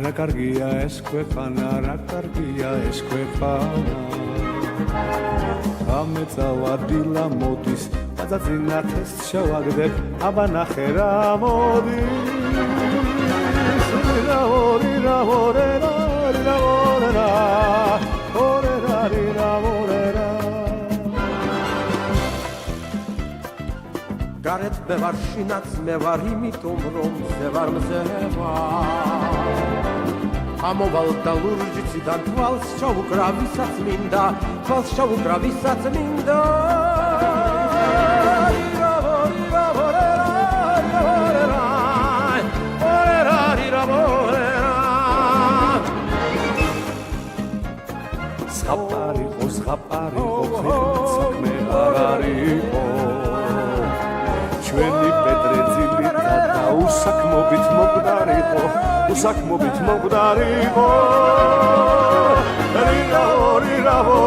რა კარგია ეს ქვეყანა, რა კარგია ეს ქვეყანა. ამეწავა დილა მოდის, დაძინათ ეს შევაგდებ, აბა ნახე რა მოდის. გარეთ მე ვარ, შინაც მე ვარ, იმიტომ რომ ზე ვარ მზე ვარ. ამოვალ და ლურჯიციდან თვალს ჩაუკრა ვისაც მინდა, თვალს ჩაუკრა ვისაც მინდა. ზღაპარიყო, ზღაპარიყო, ქვეყნით საქმე არ არისო. ჩვენი პეტრეძილი და უსაქმობით მომკვდარიყო, უსაქმობით მომკვდარიყო. რირავო, რირავო